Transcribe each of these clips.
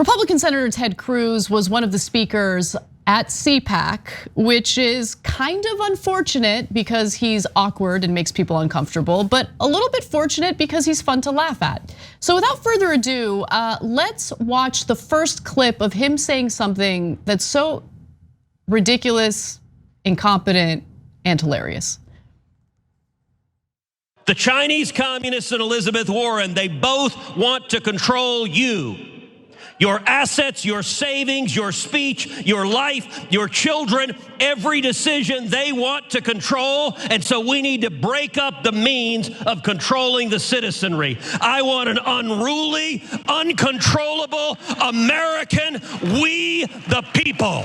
Republican Senator Ted Cruz was one of the speakers at CPAC, which is kind of unfortunate because he's awkward and makes people uncomfortable, but a little bit fortunate because he's fun to laugh at. So without further ado, let's watch the first clip of him saying something that's so ridiculous, incompetent, and hilarious. The Chinese communists and Elizabeth Warren, they both want to control you. Your assets, your savings, your speech, your life, your children, every decision they want to control. And so we need to break up the means of controlling the citizenry. I want an unruly, uncontrollable American, we the people.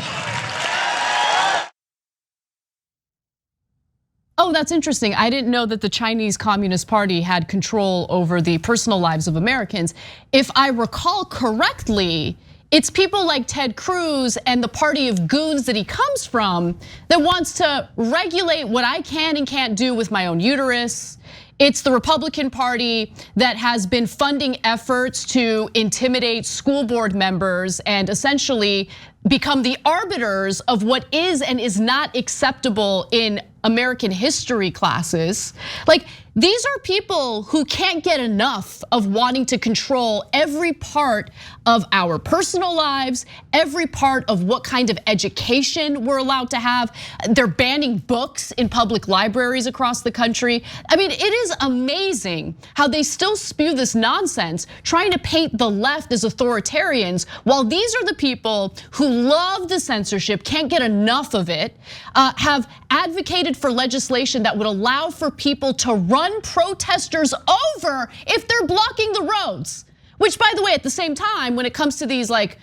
Oh, that's interesting. I didn't know that the Chinese Communist Party had control over the personal lives of Americans. If I recall correctly, it's people like Ted Cruz and the party of goons that he comes from that wants to regulate what I can and can't do with my own uterus. It's the Republican Party that has been funding efforts to intimidate school board members and essentially become the arbiters of what is and is not acceptable in American history classes. Like, these are people who can't get enough of wanting to control every part of our personal lives, every part of what kind of education we're allowed to have. They're banning books in public libraries across the country. I mean, it is amazing how they still spew this nonsense, trying to paint the left as authoritarians, while these are the people who love the censorship, can't get enough of it, have advocated for legislation that would allow for people to run protesters over if they're blocking the roads. Which, by the way, at the same time, when it comes to these like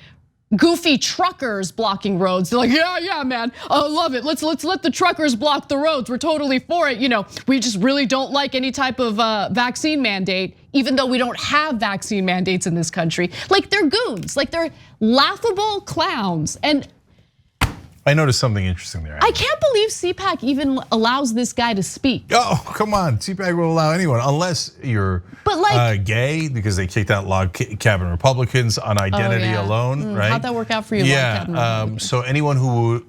goofy truckers blocking roads, they're like, yeah, man, I love it. Let's let the truckers block the roads. We're totally for it. You know, we just really don't like any type of vaccine mandate, even though we don't have vaccine mandates in this country. Like, they're goons, like they're laughable clowns. And I noticed something interesting there. I can't believe CPAC even allows this guy to speak. Oh, come on, CPAC will allow anyone unless you're gay, because they kicked out log cabin Republicans on identity alone, right? How'd that work out for you? Yeah, so anyone who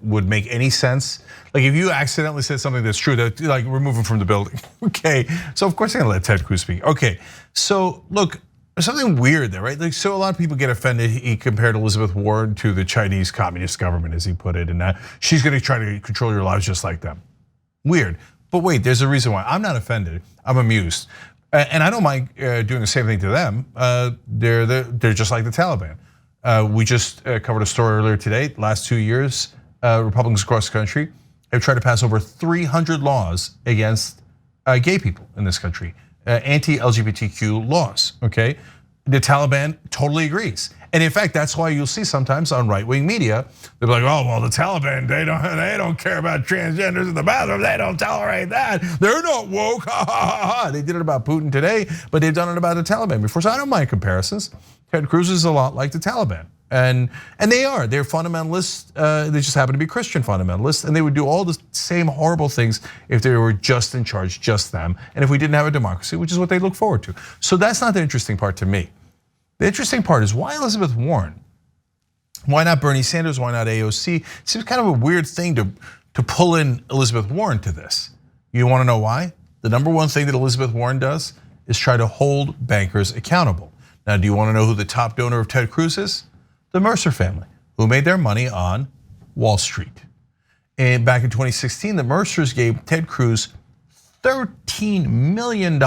would make any sense, like if you accidentally said something that's true, that like remove him from the building. Okay, so of course they're gonna let Ted Cruz speak. Okay, so look, there's something weird there, right? Like, so a lot of people get offended. He compared Elizabeth Warren to the Chinese Communist government, as he put it, and that she's gonna try to control your lives just like them. Weird, but wait, there's a reason why. I'm not offended, I'm amused. And I don't mind doing the same thing to them. They're just like the Taliban. We just covered a story earlier today. Last 2 years, Republicans across the country have tried to pass over 300 laws against gay people in this country. Anti-LGBTQ laws, okay? The Taliban totally agrees. And in fact, that's why you'll see sometimes on right-wing media, they're like, oh, well, the Taliban, they don't care about transgenders in the bathroom, they don't tolerate that. They're not woke, ha, ha, ha, ha. They did it about Putin today, but they've done it about the Taliban before. So I don't mind comparisons. Ted Cruz is a lot like the Taliban. And they're fundamentalists, they just happen to be Christian fundamentalists, and they would do all the same horrible things if they were just in charge, just them, and if we didn't have a democracy, which is what they look forward to. So that's not the interesting part to me. The interesting part is, why Elizabeth Warren? Why not Bernie Sanders? Why not AOC? It seems kind of a weird thing to pull in Elizabeth Warren to this. You wanna know why? The number one thing that Elizabeth Warren does is try to hold bankers accountable. Now, do you wanna know who the top donor of Ted Cruz is? The Mercer family, who made their money on Wall Street. And back in 2016, the Mercers gave Ted Cruz $13 million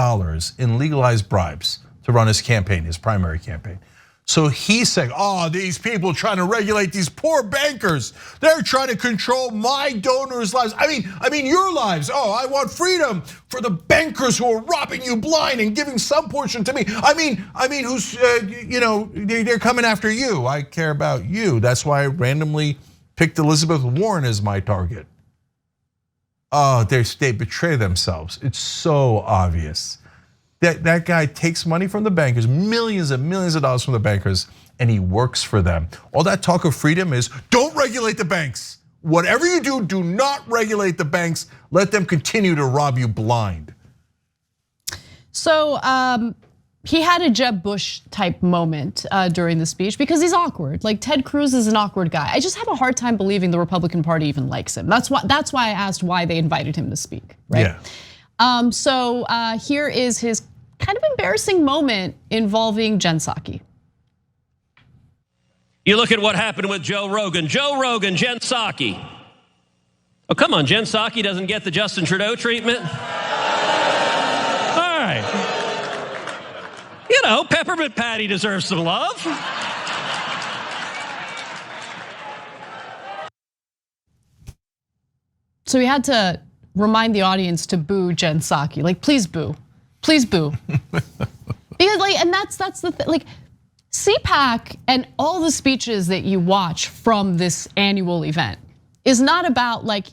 in legalized bribes to run his campaign, his primary campaign. So he's saying, oh, these people trying to regulate these poor bankers. They're trying to control my donors' lives. I mean your lives. Oh, I want freedom for the bankers who are robbing you blind and giving some portion to me. I mean, who's they're coming after you. I care about you. That's why I randomly picked Elizabeth Warren as my target. Oh, they betray themselves. It's so obvious. That guy takes money from the bankers, millions and millions of dollars from the bankers, and he works for them. All that talk of freedom is, don't regulate the banks. Whatever you do, do not regulate the banks. Let them continue to rob you blind. So he had a Jeb Bush type moment during the speech because he's awkward. Like Ted Cruz is an awkward guy. I just have a hard time believing the Republican Party even likes him. That's why I asked why they invited him to speak, right? Yeah. So here is his kind of embarrassing moment involving Jen Psaki. You look at what happened with Joe Rogan, Jen Psaki. Oh, come on, Jen Psaki doesn't get the Justin Trudeau treatment? All right. You know, Peppermint Patty deserves some love. So he had to remind the audience to boo Jen Psaki. Like, please boo. Please boo. Because like, and that's the thing. Like, CPAC and all the speeches that you watch from this annual event is not about like,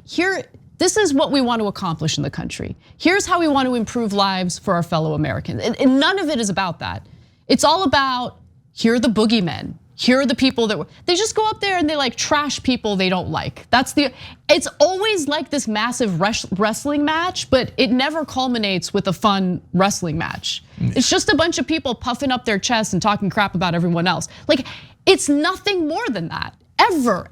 this is what we want to accomplish in the country. Here's how we want to improve lives for our fellow Americans. And none of it is about that. It's all about, here are the boogeymen. Here are the people that they just go up there and they like trash people they don't like. It's always like this massive wrestling match, but it never culminates with a fun wrestling match. It's just a bunch of people puffing up their chests and talking crap about everyone else. Like, it's nothing more than that, ever.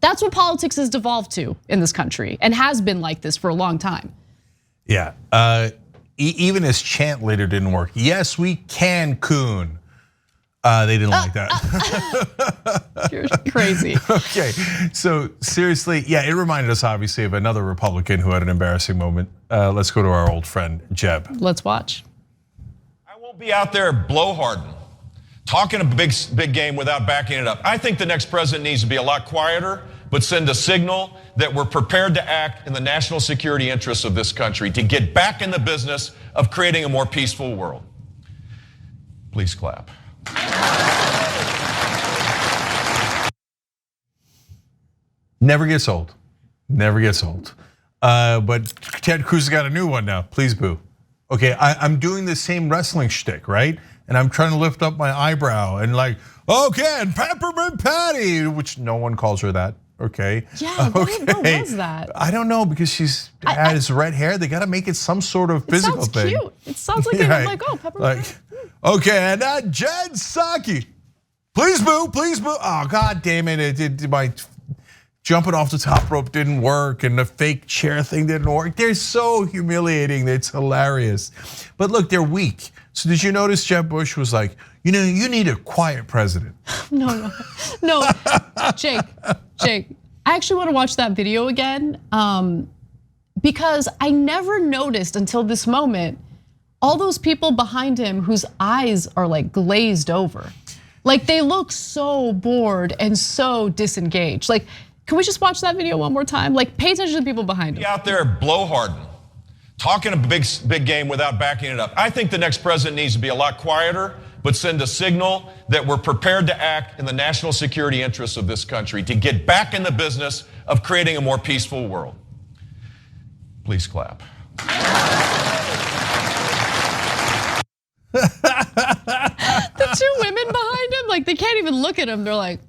That's what politics has devolved to in this country and has been like this for a long time. Yeah, even his chant later didn't work. Yes, we can, Coon. They didn't like that. You're crazy. Okay, so seriously, yeah, it reminded us obviously of another Republican who had an embarrassing moment. Let's go to our old friend, Jeb. Let's watch. I won't be out there blowharding, talking a big game without backing it up. I think the next president needs to be a lot quieter, but send a signal that we're prepared to act in the national security interests of this country to get back in the business of creating a more peaceful world. Please clap. Never gets old. Never gets old. But Ted Cruz got a new one now. Please boo. Okay, I'm doing the same wrestling shtick, right? And I'm trying to lift up my eyebrow and like, okay, and Peppermint Patty, which no one calls her that. Okay. Yeah. What was that? I don't know, because she's has red hair. They got to make it some sort of physical thing. It sounds cute. It sounds like I'm like, oh, Peppermint Patty. Okay, and Jen Psaki. Please boo, please boo. Oh, God damn it. My jumping off the top rope didn't work and the fake chair thing didn't work. They're so humiliating, it's hilarious. But look, they're weak. So did you notice Jeb Bush was like, you know, you need a quiet president? No, Jake, I actually want to watch that video again because I never noticed until this moment all those people behind him whose eyes are like glazed over. Like they look so bored and so disengaged. Like, can we just watch that video one more time? Like, pay attention to the people behind him. Be out there blowharding, talking a big game without backing it up. I think the next president needs to be a lot quieter, but send a signal that we're prepared to act in the national security interests of this country to get back in the business of creating a more peaceful world. Please clap. The two women behind him, like they can't even look at him. They're like,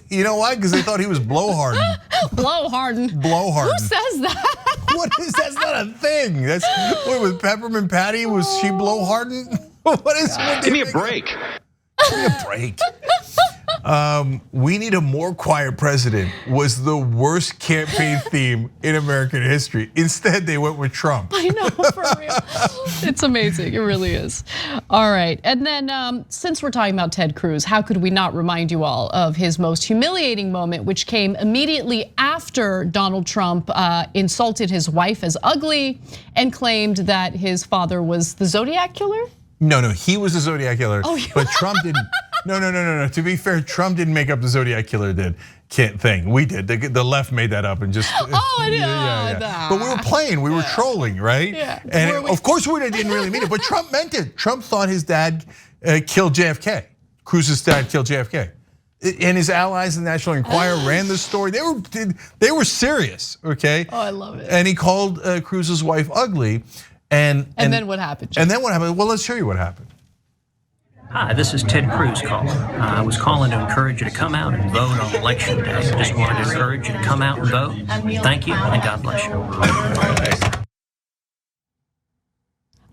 you know why? Because they thought he was blowharding. Blowharding. Blowharding. Who says that? What is that's not a thing. That's what with Peppermint Patty, was she blowharding? What is Give me a break. Give me a break. We need a more quiet president was the worst campaign theme in American history. Instead, they went with Trump. I know, for real. It's amazing, it really is. All right, and then since we're talking about Ted Cruz, how could we not remind you all of his most humiliating moment, which came immediately after Donald Trump insulted his wife as ugly and claimed that his father was the Zodiac killer? No, he was the Zodiac killer, but Trump didn't. No. To be fair, Trump didn't make up the Zodiac killer thing. We did. The left made that up and just. Yeah. But we were playing. We were trolling, right? Yeah. And of course we didn't really mean it, but Trump meant it. Trump thought his dad killed JFK. Cruz's dad killed JFK. And his allies in the National Enquirer ran the story. They were serious, okay? Oh, I love it. And he called Cruz's wife ugly. And then what happened? And then what happened? Well, let's show you what happened. Hi, this is Ted Cruz calling. I was calling to encourage you to come out and vote on election day. Just wanted to encourage you to come out and vote. Thank you, and God bless you.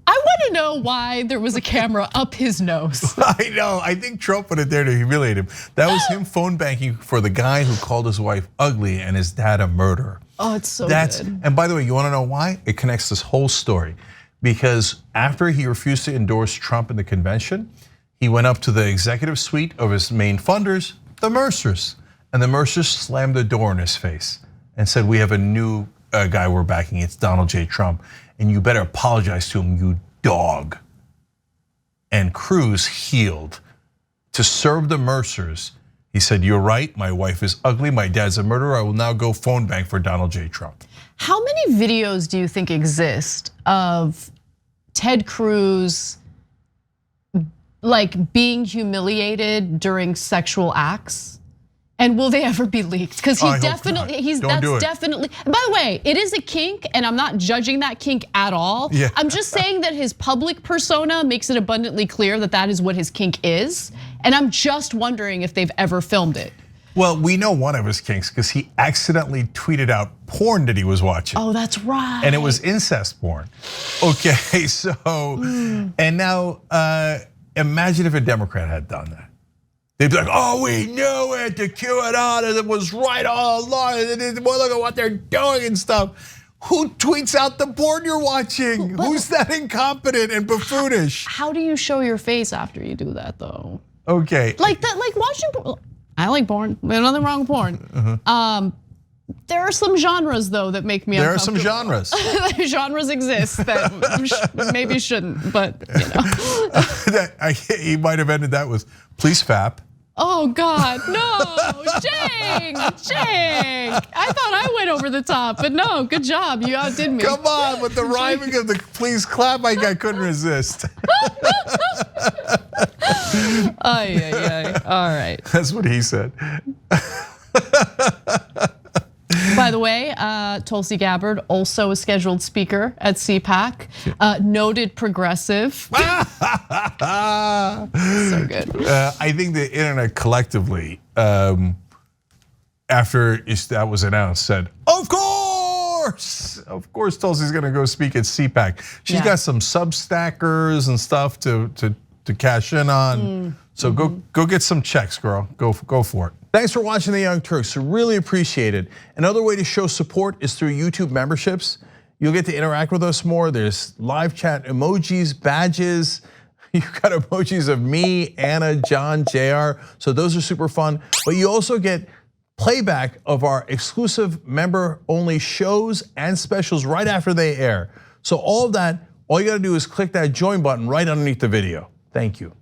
I want to know why there was a camera up his nose. I know. I think Trump put it there to humiliate him. That was him phone banking for the guy who called his wife ugly and his dad a murderer. Oh, it's so good. And by the way, you want to know why? It connects this whole story. Because after he refused to endorse Trump in the convention, he went up to the executive suite of his main funders, the Mercers. And the Mercers slammed the door in his face and said, we have a new guy we're backing. It's Donald J. Trump. And you better apologize to him, you dog. And Cruz healed. To serve the Mercers, he said, you're right, my wife is ugly, my dad's a murderer, I will now go phone bank for Donald J. Trump. How many videos do you think exist of Ted Cruz like being humiliated during sexual acts? And will they ever be leaked? Because he definitely, definitely. By the way, it is a kink, and I'm not judging that kink at all. Yeah. I'm just saying that his public persona makes it abundantly clear that that is what his kink is. And I'm just wondering if they've ever filmed it. Well, we know one of his kinks because he accidentally tweeted out porn that he was watching. Oh, that's right. And it was incest porn. Okay, so, and now imagine if a Democrat had done that. They'd be like, oh, we knew it, the QAnon, it was right all along, well, look at what they're doing and stuff. Who tweets out the porn you're watching? Who's that incompetent and buffoonish? How do you show your face after you do that, though? Okay. Like that, like watching porn. I like porn, there's nothing wrong with porn. There are some genres though that make me uncomfortable. There are some genres. Genres exist that maybe shouldn't, but you know. He might have ended that with, please fap. Oh God, no, Cenk. I thought I went over the top, but no, good job, you outdid me. Come on, with the rhyming of the please clap, I couldn't resist. All right. That's what he said. By the way, Tulsi Gabbard, also a scheduled speaker at CPAC, noted progressive. So good. I think the internet collectively, after that was announced, said, of course Tulsi's gonna go speak at CPAC. She's got some Substackers and stuff to cash in on. So go get some checks, girl. Go for it. Thanks for watching The Young Turks. Really appreciate it. Another way to show support is through YouTube memberships. You'll get to interact with us more. There's live chat emojis, badges. You've got emojis of me, Anna, John, JR. So those are super fun. But you also get playback of our exclusive member-only shows and specials right after they air. So all of that, all you gotta do is click that join button right underneath the video. Thank you.